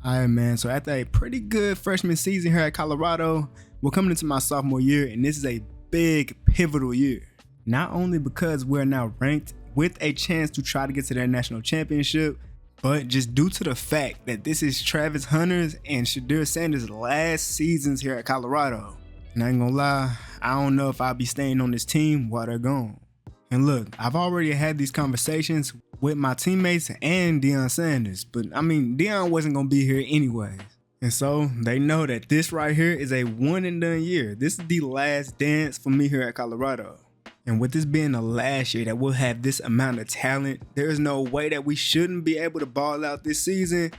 All right, man. So after a pretty good freshman season here at Colorado, we're coming into my sophomore year, and this is a big pivotal year. Not only because we're now ranked with a chance to try to get to their national championship, but just due to the fact that this is Travis Hunter's and Shadir Sanders' last seasons here at Colorado. And I ain't gonna lie, I don't know if I'll be staying on this team while they're gone. And look, I've already had these conversations with my teammates and Deion Sanders, but I mean, Deion wasn't gonna be here anyways. And so they know that this right here is a one and done year. This is the last dance for me here at Colorado. And with this being the last year that we'll have this amount of talent, there's no way that we shouldn't be able to ball out this season.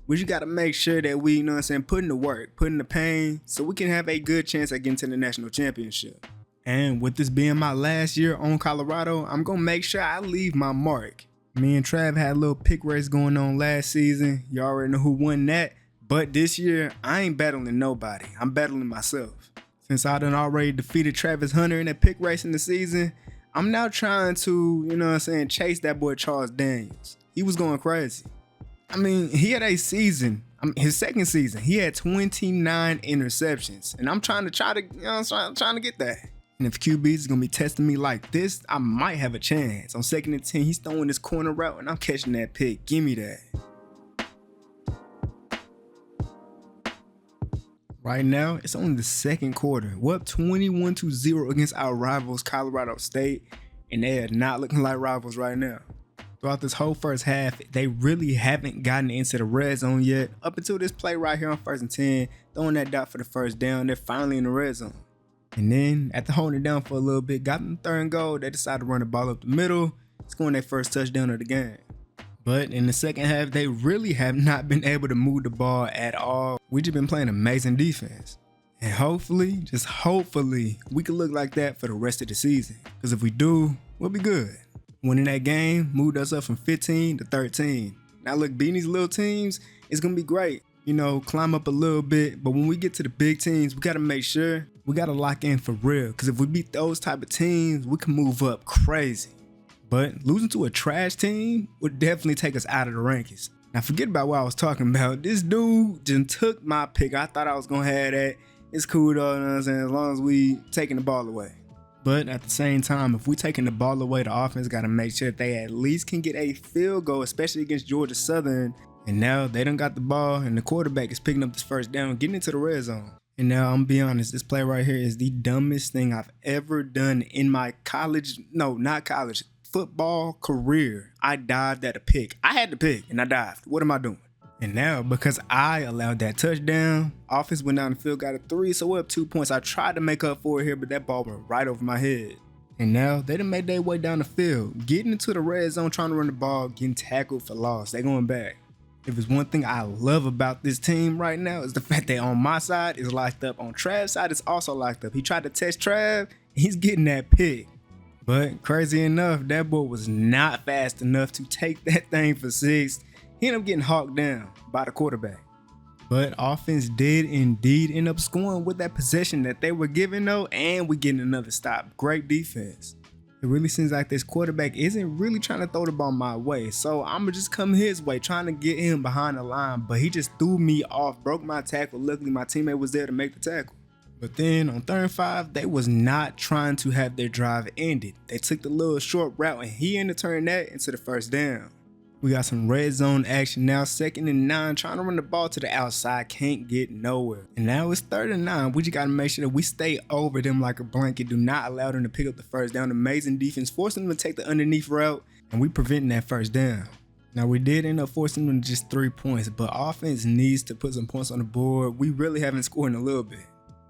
We just gotta make sure that we, put in the work, put in the pain, so we can have a good chance at getting to the national championship. And with this being my last year on Colorado, I'm gonna make sure I leave my mark. Me and Trav had a little pick race going on last season. You already know who won that. But this year, I ain't battling nobody. I'm battling myself. Since I done already defeated Travis Hunter in that pick race in the season, I'm now trying to, chase that boy Charles Daniels. He was going crazy. I mean, he had a season, his second season, he had 29 interceptions. And I'm trying to get that. And if QB is going to be testing me like this, I might have a chance. On 2nd and 10, he's throwing this corner route, and I'm catching that pick. Give me that. Right now, it's only the second quarter. We're up 21-0 against our rivals, Colorado State, and they are not looking like rivals right now. Throughout this whole first half, they really haven't gotten into the red zone yet. Up until this play right here on 1st and 10, throwing that dot for the first down, they're finally in the red zone. And then, after holding it down for a little bit, got in the 3rd and goal, they decided to run the ball up the middle, scoring their first touchdown of the game. But in the second half, they really have not been able to move the ball at all. We've just been playing amazing defense. And hopefully, just hopefully, we can look like that for the rest of the season. Because if we do, we'll be good. Winning that game moved us up from 15 to 13. Now look, beating these little teams, it's going to be great. Climb up a little bit. But when we get to the big teams, we got to make sure we got to lock in for real. Because if we beat those type of teams, we can move up crazy. But losing to a trash team would definitely take us out of the rankings. Now forget about what I was talking about. This dude just took my pick. I thought I was going to have that. It's cool though, as long as we taking the ball away. But at the same time, if we taking the ball away, the offense got to make sure that they at least can get a field goal, especially against Georgia Southern. And now they done got the ball and the quarterback is picking up this first down, getting into the red zone. And now I'm gonna be honest, this play right here is the dumbest thing I've ever done in my football career. I dived at a pick. I had the pick and I dived. What am I doing? And now, because I allowed that touchdown, offense went down the field, got a 3, so we're up 2 points. I tried to make up for it here, but that ball went right over my head. And now, they done made their way down the field, getting into the red zone, trying to run the ball, getting tackled for loss. They going back. If it's one thing I love about this team right now, is the fact that on my side is locked up. On Trav's side, it's also locked up. He tried to test Trav, and he's getting that pick. But crazy enough, that boy was not fast enough to take that thing for 6. He ended up getting hawked down by the quarterback. But offense did indeed end up scoring with that possession that they were giving though, and we getting another stop. Great defense. It really seems like this quarterback isn't really trying to throw the ball my way, so I'ma just come his way, trying to get him behind the line, but he just threw me off, broke my tackle. Luckily, my teammate was there to make the tackle. But then on 3rd and 5, they was not trying to have their drive ended. They took the little short route, and he ended up turning that into the first down. We got some red zone action now, 2nd and 9, trying to run the ball to the outside, can't get nowhere. And now it's 3rd and 9, we just gotta make sure that we stay over them like a blanket, do not allow them to pick up the first down. Amazing defense, forcing them to take the underneath route, and we preventing that first down. Now we did end up forcing them to just 3 points, but offense needs to put some points on the board. We really haven't scored in a little bit.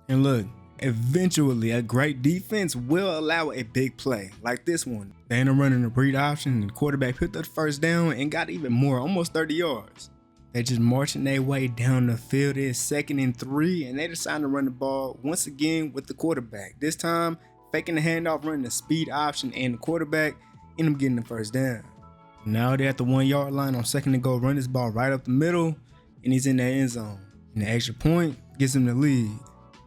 And look, eventually a great defense will allow a big play like this one. They ended up running a read option and the quarterback picked up the first down and got even more, almost 30 yards. They just marching their way down the field. It's 2nd and 3 and they decided to run the ball once again with the quarterback. This time faking the handoff, running the speed option, and the quarterback ended up getting the first down. Now they're at the 1 yard line on 2nd and goal, run this ball right up the middle and he's in the end zone. And the extra point gives him the lead.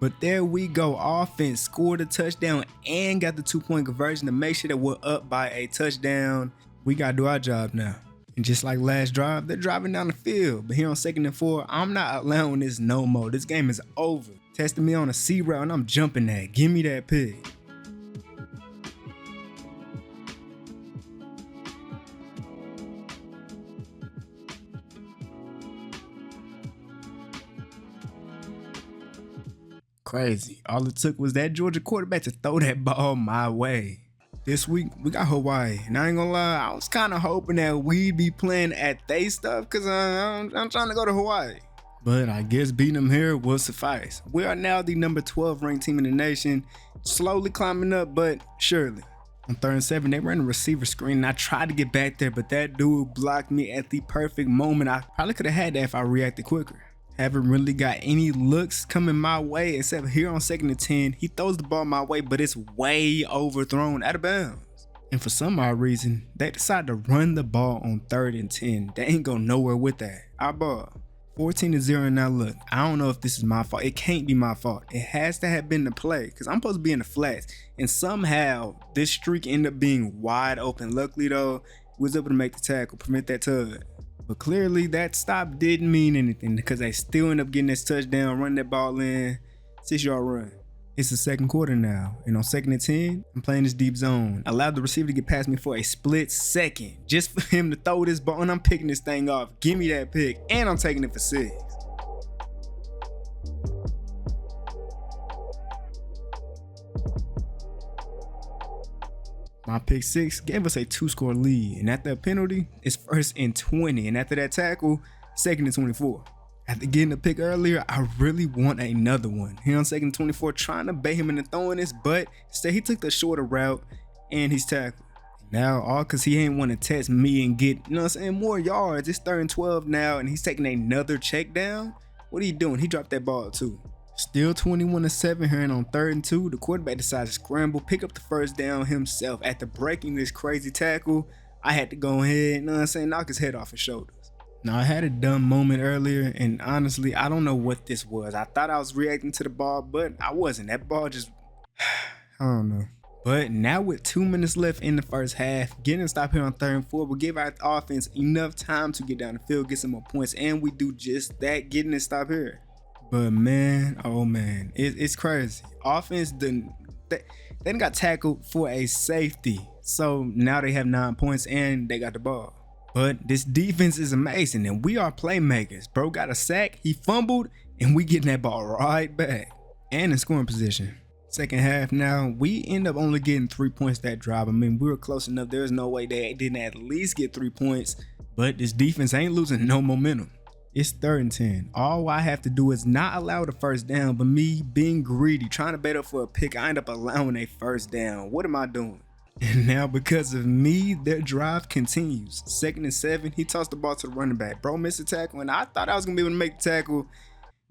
But there we go. Offense scored a touchdown and got the 2-point conversion to make sure that we're up by a touchdown. We got to do our job now. And just like last drive, they're driving down the field. But here on 2nd and 4, I'm not allowing this no more. This game is over. Testing me on a C route and I'm jumping that. Give me that pick. Crazy. All it took was that Georgia quarterback to throw that ball my way. This week, we got Hawaii. And I ain't gonna lie, I was kind of hoping that we'd be playing at they stuff because I'm trying to go to Hawaii. But I guess beating them here will suffice. We are now the number 12 ranked team in the nation. Slowly climbing up, but surely. On 3rd and 7, they ran a receiver screen and I tried to get back there, but that dude blocked me at the perfect moment. I probably could have had that if I reacted quicker. Haven't really got any looks coming my way except here on 2nd and 10. He throws the ball my way, but it's way overthrown out of bounds. And for some odd reason, they decide to run the ball on 3rd and 10. They ain't go nowhere with that. Our ball. 14-0 now. Look, I don't know if this is my fault. It can't be my fault. It has to have been the play because I'm supposed to be in the flats. And somehow this streak ended up being wide open. Luckily though, we was able to make the tackle, prevent that tug. But clearly that stop didn't mean anything because they still end up getting this touchdown, running that ball in, 6-yard run. It's the 2nd quarter now, and on 2nd and 10, I'm playing this deep zone. Allowed the receiver to get past me for a split second just for him to throw this ball, and I'm picking this thing off. Give me that pick, and I'm taking it for 6. My pick 6 gave us a 2-score lead, and after a penalty, it's 1st and 20, and after that tackle, 2nd and 24. After getting a pick earlier, I really want another one. Here on 2nd and 24, trying to bait him into throwing this, but instead he took the shorter route, and he's tackled. Now, all because he ain't want to test me and get, you know what I'm saying, more yards. It's 3rd and 12 now, and he's taking another check down. What are you doing? He dropped that ball too. Still 21-7 here, and on 3rd and 2, the quarterback decided to scramble, pick up the 1st down himself. After breaking this crazy tackle, I had to go ahead, you know what I'm saying, knock his head off his shoulders. Now, I had a dumb moment earlier, and honestly, I don't know what this was. I thought I was reacting to the ball, but I wasn't. That ball just, I don't know. But now with 2 minutes left in the first half, getting a stop here on 3rd and 4 will give our offense enough time to get down the field, get some more points, and we do just that, getting a stop here. But man, oh man, it's crazy. Offense they got tackled for a safety. So now they have 9 points and they got the ball. But this defense is amazing and we are playmakers. Bro got a sack, he fumbled, and we getting that ball right back. And in scoring position. 2nd half now, we end up only getting 3 points that drive. I mean, we were close enough. There's no way they didn't at least get 3 points. But this defense ain't losing no momentum. It's 3rd and 10. All I have to do is not allow the 1st down, but me being greedy, trying to bait up for a pick, I end up allowing a 1st down. What am I doing? And now because of me, their drive continues. 2nd and 7, he tossed the ball to the running back. Bro missed a tackle, and I thought I was going to be able to make the tackle.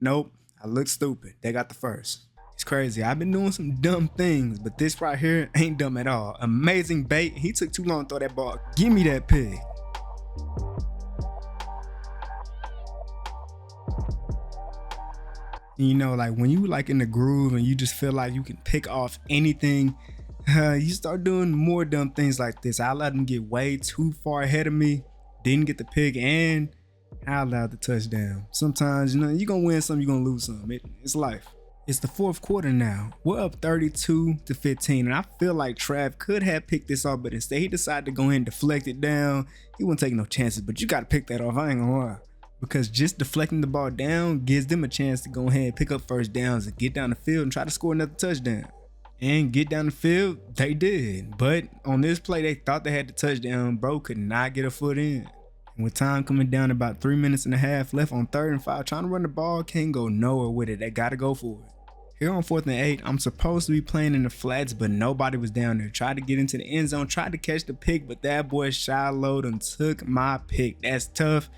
Nope, I looked stupid. They got the 1st. It's crazy. I've been doing some dumb things, but this right here ain't dumb at all. Amazing bait. He took too long to throw that ball. Give me that pick. You know, like when you like in the groove and you just feel like you can pick off anything, you start doing more dumb things like this. I let them get way too far ahead of me, didn't get the pick, and I allowed the touchdown. Sometimes, you know, you're going to win some, you're going to lose some. It's life. It's the 4th quarter now. We're up 32-15, and I feel like Trav could have picked this off, but instead he decided to go ahead and deflect it down. He wouldn't take no chances, but you got to pick that off. I ain't gonna lie. Because just deflecting the ball down gives them a chance to go ahead and pick up 1st downs and get down the field and try to score another touchdown. And get down the field, they did. But on this play, they thought they had the touchdown. Bro could not get a foot in. And with time coming down, about 3 minutes and a half left on 3rd and 5, trying to run the ball, can't go nowhere with it. They got to go for it. Here on 4th and 8, I'm supposed to be playing in the flats, but nobody was down there. Tried to get into the end zone, tried to catch the pick, but that boy Shiloh done took my pick. That's tough.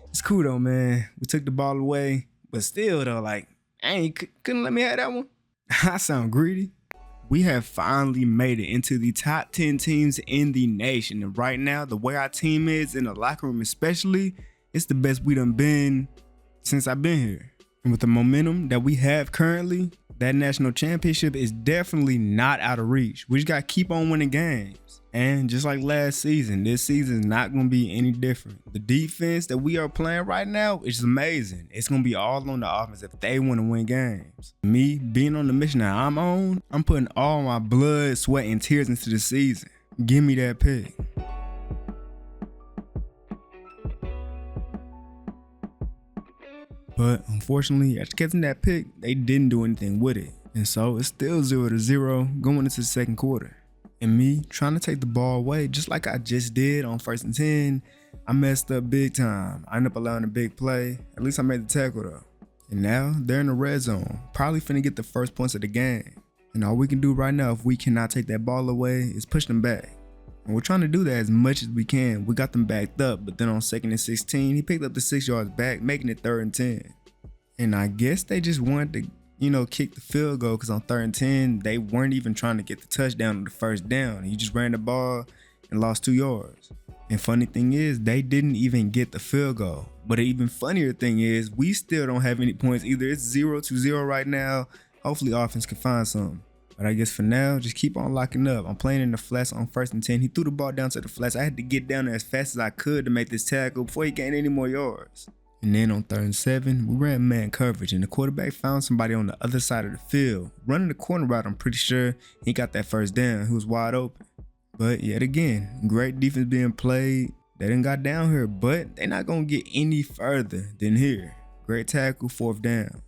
It's cool though, man. We took the ball away, but still though, like, couldn't let me have that one. I sound greedy. We have finally made it into the top 10 teams in the nation. And right now, the way our team is in the locker room especially, it's the best we done been since I've been here. And with the momentum that we have currently, that national championship is definitely not out of reach. We just got to keep on winning games. And just like last season, this season is not going to be any different. The defense that we are playing right now is amazing. It's going to be all on the offense if they want to win games. Me, being on the mission that I'm on, I'm putting all my blood, sweat, and tears into the season. Give me that pick. But unfortunately, after catching that pick, they didn't do anything with it. And so it's still 0-0 going into the second quarter. And me trying to take the ball away, just like I just did on 1st and 10, I messed up big time. I ended up allowing a big play. At least I made the tackle though. And now they're in the red zone, probably finna get the first points of the game. And all we can do right now, if we cannot take that ball away, is push them back. And we're trying to do that as much as we can. We got them backed up, but then on 2nd and 16, he picked up the 6 yards back, making it 3rd and 10. And I guess they just wanted to kick the field goal because on 3rd and 10, they weren't even trying to get the touchdown on the first down. He just ran the ball and lost 2 yards. And funny thing is, they didn't even get the field goal. But an even funnier thing is, we still don't have any points either. It's 0-0 right now. Hopefully offense can find something. But I guess for now, just keep on locking up. I'm playing in the flats on 1st and 10. He threw the ball down to the flats. I had to get down there as fast as I could to make this tackle before he gained any more yards. And then on 3rd and 7, we ran man coverage and the quarterback found somebody on the other side of the field. Running the corner route, I'm pretty sure he got that first down. He was wide open. But yet again, great defense being played. They done got down here, but they're not going to get any further than here. Great tackle, 4th down.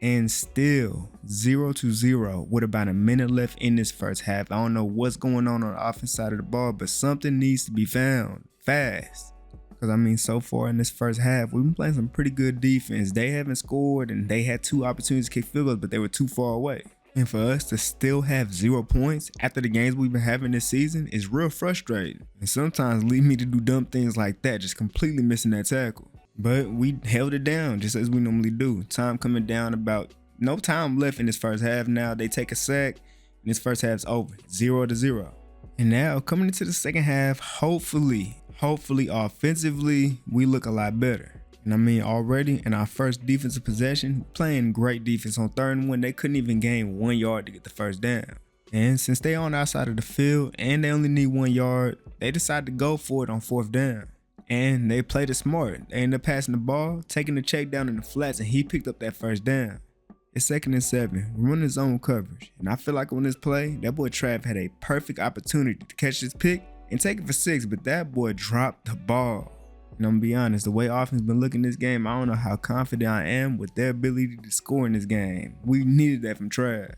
And still 0-0 with about a minute left in this first half. I don't know what's going on the offense side of the ball, but something needs to be found fast. Because, so far in this first half, we've been playing some pretty good defense. They haven't scored, and they had 2 opportunities to kick field goals, but they were too far away. And for us to still have 0 points after the games we've been having this season is real frustrating. And sometimes lead me to do dumb things like that, just completely missing that tackle. But we held it down just as we normally do. Time coming down, about no time left in this first half now. They take a sack, and this first half's over, 0-0. And now coming into the second half, hopefully offensively, we look a lot better. And already in our first defensive possession, playing great defense on 3rd and 1, they couldn't even gain 1 yard to get the first down. And since they on our side of the field and they only need 1 yard, they decided to go for it on 4th down. And they played it smart. They ended up passing the ball, taking the check down in the flats, and he picked up that first down. It's 2nd and 7. We're running zone coverage. And I feel like on this play, that boy Trav had a perfect opportunity to catch this pick and take it for 6, but that boy dropped the ball. And I'm gonna be honest, the way offense been looking this game, I don't know how confident I am with their ability to score in this game. We needed that from Trav.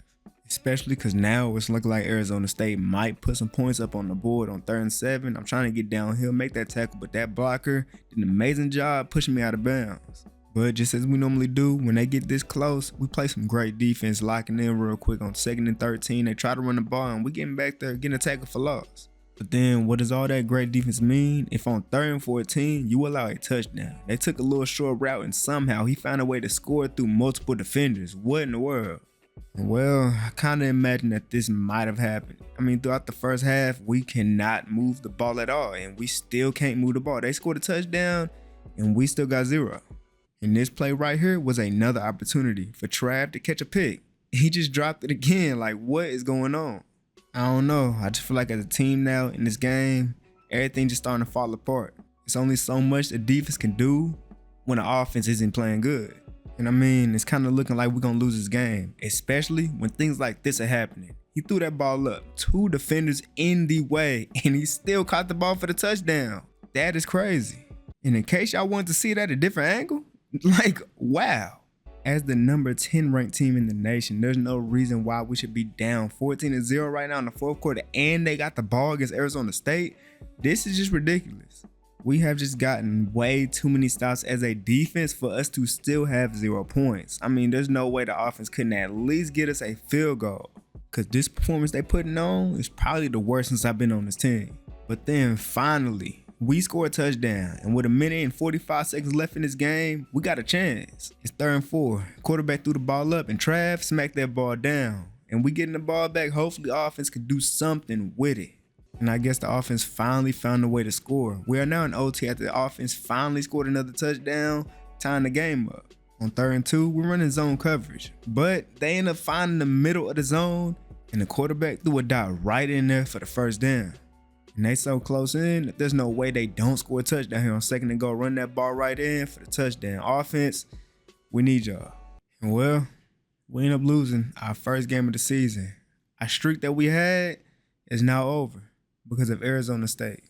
Especially because now it's looking like Arizona State might put some points up on the board on 3rd and 7. I'm trying to get downhill, make that tackle, but that blocker did an amazing job pushing me out of bounds. But just as we normally do, when they get this close, we play some great defense, locking in real quick on 2nd and 13. They try to run the ball, and we getting back there, getting a tackle for loss. But then what does all that great defense mean if on 3rd and 14, you allow a touchdown? They took a little short route, and somehow he found a way to score through multiple defenders. What in the world? Well, I kind of imagine that this might have happened. Throughout the first half, we cannot move the ball at all, and we still can't move the ball. They scored a touchdown, and we still got 0. And this play right here was another opportunity for Trav to catch a pick. He just dropped it again. Like, what is going on? I don't know. I just feel like as a team now in this game, everything just starting to fall apart. It's only so much the defense can do when the offense isn't playing good. And it's kind of looking like we're going to lose this game, especially when things like this are happening. He threw that ball up, 2 defenders in the way, and he still caught the ball for the touchdown. That is crazy. And in case y'all wanted to see it at a different angle, wow. As the number 10 ranked team in the nation, there's no reason why we should be down 14-0 right now in the 4th quarter, and they got the ball against Arizona State. This is just ridiculous. We have just gotten way too many stops as a defense for us to still have 0 points. There's no way the offense couldn't at least get us a field goal, because this performance they putting on is probably the worst since I've been on this team. But then finally, we score a touchdown, and with 1 minute and 45 seconds left in this game, we got a chance. It's 3rd and 4. Quarterback threw the ball up, and Trav smacked that ball down. And we getting the ball back. Hopefully, offense could do something with it. And I guess the offense finally found a way to score. We are now in OT after the offense finally scored another touchdown, tying the game up. On 3rd and 2, we're running zone coverage, but they end up finding the middle of the zone, and the quarterback threw a dot right in there for the first down. And they so close in, there's no way they don't score a touchdown here on 2nd and go. Run that ball right in for the touchdown. Offense, we need y'all. And well, we end up losing our first game of the season. Our streak that we had is now over because of Arizona State.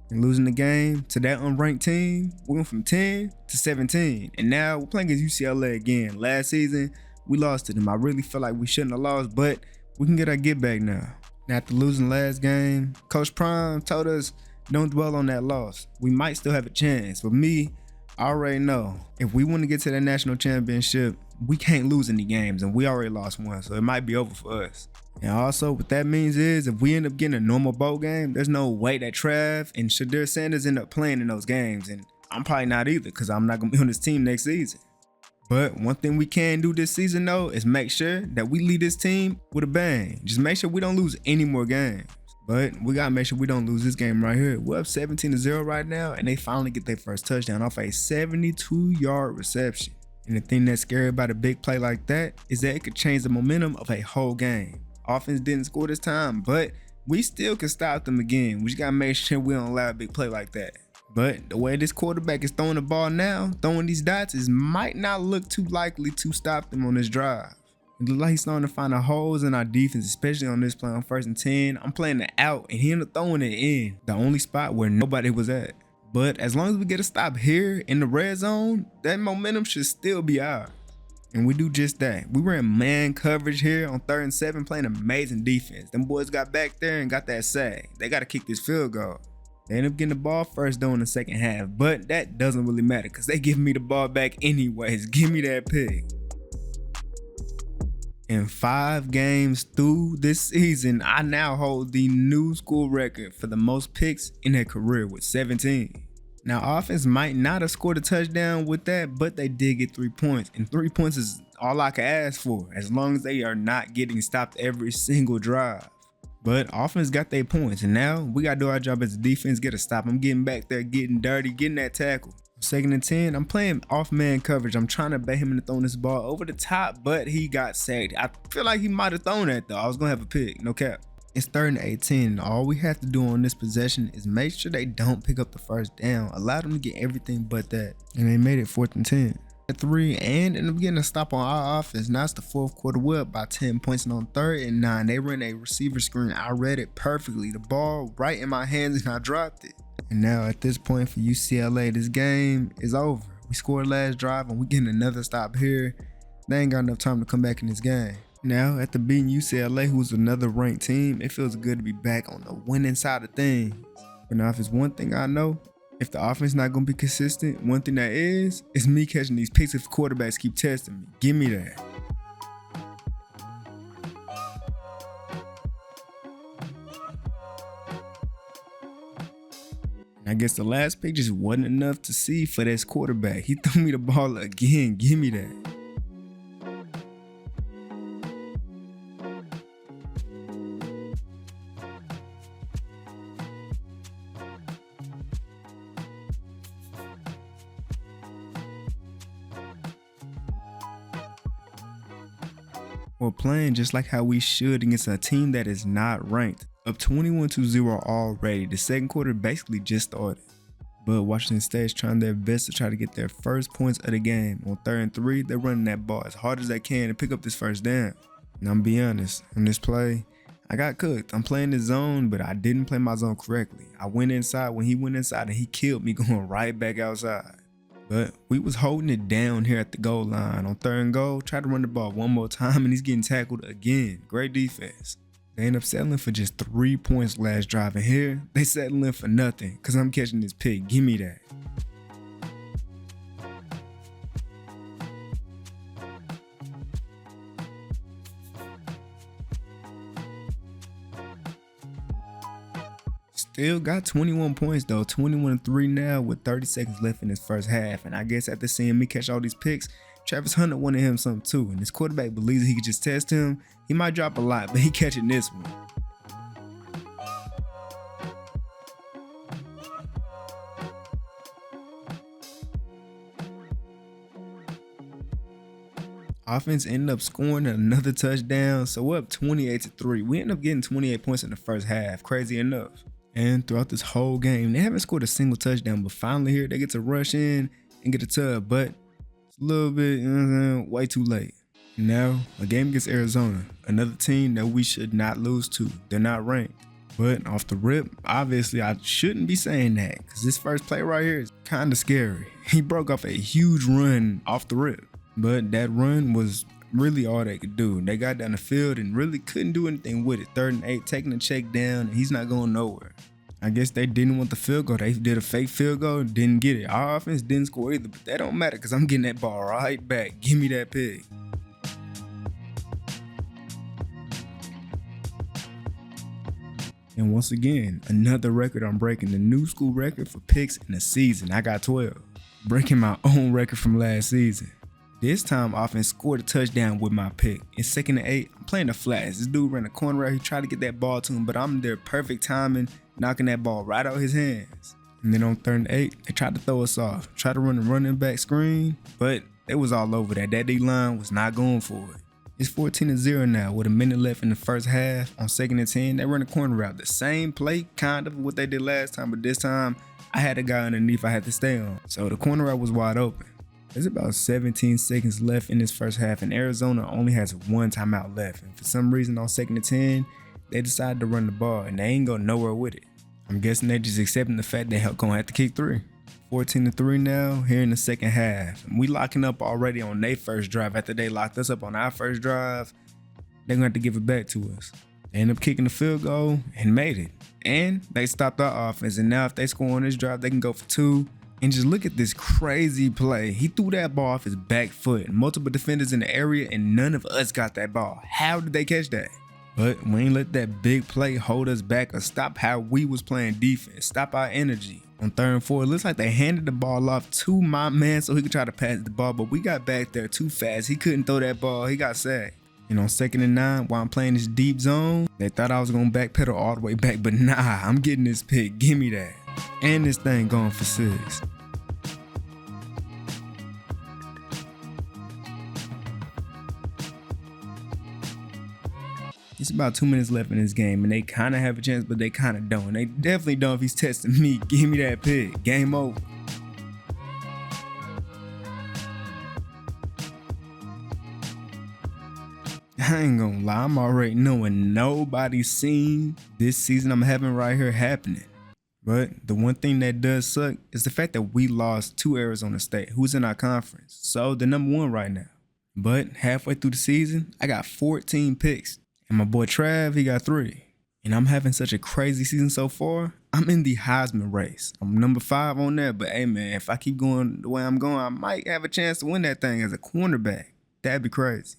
And losing the game to that unranked team, we went from 10 to 17. And now we're playing against UCLA again. Last season, we lost to them. I really feel like we shouldn't have lost, but we can get our get back now. And after losing last game, Coach Prime told us, don't dwell on that loss. We might still have a chance. But me, I already know if we want to get to that national championship, we can't lose any games, and we already lost one, so it might be over for us. And also, what that means is if we end up getting a normal bowl game, there's no way that Trav and Shadir Sanders end up playing in those games, and I'm probably not either because I'm not going to be on this team next season. But one thing we can do this season, though, is make sure that we lead this team with a bang. Just make sure we don't lose any more games. But we got to make sure we don't lose this game right here. We're up 17-0 right now, and they finally get their first touchdown off a 72-yard reception. And the thing that's scary about a big play like that is that it could change the momentum of a whole game. Offense didn't score this time, but we still can stop them again. We just got to make sure we don't allow a big play like that. But the way this quarterback is throwing the ball now, throwing these dots, might not look too likely to stop them on this drive. It looks like he's starting to find the holes in our defense, especially on this play on 1st and 10. I'm playing it out, and he ended up throwing it in, the only spot where nobody was at. But as long as we get a stop here in the red zone, that momentum should still be ours. And we do just that. We were in man coverage here on 3rd and 7, playing amazing defense. Them boys got back there and got that sack. They got to kick this field goal. They end up getting the ball first though in the second half, but that doesn't really matter because they give me the ball back anyways. Give me that pick. In 5 games through this season, I now hold the new school record for the most picks in their career with 17. Now, offense might not have scored a touchdown with that, but they did get 3 points. And 3 points is all I can ask for, as long as they are not getting stopped every single drive. But offense got their points, and now we got to do our job as a defense, get a stop. I'm getting back there, getting dirty, getting that tackle. 2nd and 10, I'm playing off man coverage. I'm trying to bait him into throwing this ball over the top, but he got sacked. I feel like he might have thrown that though. I was going to have a pick, no cap. It's 3rd and 18, and all we have to do on this possession is make sure they don't pick up the first down. Allow them to get everything but that. And they made it 4th and 10. At 3, and end up getting a stop on our offense. Now it's the 4th quarter. We're up by 10 points, and on 3rd and 9, they ran a receiver screen. I read it perfectly. The ball right in my hands, and I dropped it. And now at this point for UCLA, this game is over. We scored last drive, and we're getting another stop here. They ain't got enough time to come back in this game. Now, after beating UCLA, who's another ranked team, it feels good to be back on the winning side of things. But now, if it's one thing I know, if the offense not going to be consistent, one thing that is me catching these picks if quarterbacks keep testing me. Give me that. I guess the last pick just wasn't enough to see for this quarterback. He threw me the ball again. Give me that. We're playing just like how we should against a team that is not ranked. Up 21-0 already. The second quarter basically just started. But Washington State's trying their best to try to get their first points of the game. On 3rd and 3, they're running that ball as hard as they can to pick up this first down. And I'm be honest, on this play, I got cooked. I'm playing the zone, but I didn't play my zone correctly. I went inside when he went inside and he killed me going right back outside. But we was holding it down here at the goal line. On 3rd and goal, tried to run the ball one more time and he's getting tackled again. Great defense. They end up settling for just 3 points last drive, and here they settling for nothing because I'm catching this pick. Give me that. Still got 21 points though, 21-3 now with 30 seconds left in this first half. And I guess after seeing me catch all these picks, Travis Hunter wanted him something too. And this quarterback believes he could just test him. He might drop a lot, but he catching this one. Offense ended up scoring another touchdown, so we're up 28-3. We ended up getting 28 points in the first half, crazy enough. And throughout this whole game, they haven't scored a single touchdown, but finally here they get to rush in and get a tub, but it's a little bit way too late. Now, a game against Arizona, another team that we should not lose to. They're not ranked. But off the rip, obviously I shouldn't be saying that because this first play right here is kind of scary. He broke off a huge run off the rip, but that run was really all they could do. They got down the field and really couldn't do anything with it. 3rd and 8, taking the check down, and he's not going nowhere. I guess they didn't want the field goal. They did a fake field goal, didn't get it. Our offense didn't score either, but that don't matter because I'm getting that ball right back. Give me that pig. And once again, another record I'm breaking, the new school record for picks in a season. I got 12, breaking my own record from last season. This time, offense scored a touchdown with my pick. In 2nd and 8, I'm playing the flats. This dude ran a corner out. He tried to get that ball to him, but I'm there perfect timing, knocking that ball right out his hands. And then on 3rd and 8, they tried to throw us off. Tried to run the running back screen, but it was all over that. That D-line was not going for it. It's 14-0 now with a minute left in the first half. On 2nd and 10, they run a corner route. The same play, kind of what they did last time, but this time I had a guy underneath I had to stay on. So the corner route was wide open. There's about 17 seconds left in this first half, and Arizona only has 1 timeout left. And for some reason on 2nd and 10, they decided to run the ball, and they ain't go nowhere with it. I'm guessing they just accepting the fact they're gonna have to kick 3. 14-3 now, here in the second half. We locking up already on their first drive. After they locked us up on our first drive, they're gonna have to give it back to us. They end up kicking the field goal and made it. And they stopped our offense, and now if they score on this drive, they can go for 2. And just look at this crazy play. He threw that ball off his back foot. Multiple defenders in the area, and none of us got that ball. How did they catch that? But we ain't let that big play hold us back or stop how we was playing defense, stop our energy. On 3rd and 4, it looks like they handed the ball off to my man so he could try to pass the ball, but we got back there too fast. He couldn't throw that ball. He got sacked. And on 2nd and 9, while I'm playing this deep zone, they thought I was going to backpedal all the way back, but nah, I'm getting this pick. Give me that. And this thing going for 6. It's about 2 minutes left in this game, and they kind of have a chance, but they kind of don't. They definitely don't if he's testing me. Give me that pick. Game over. I ain't gonna lie, I'm already knowing nobody's seen this season I'm having right here happening. But the one thing that does suck is the fact that we lost to Arizona State, who's in our conference. So they're number 1 right now. But halfway through the season, I got 14 picks. And my boy Trav, he got 3. And I'm having such a crazy season so far. I'm in the Heisman race. I'm number 5 on there. But hey, man, if I keep going the way I'm going, I might have a chance to win that thing as a cornerback. That'd be crazy.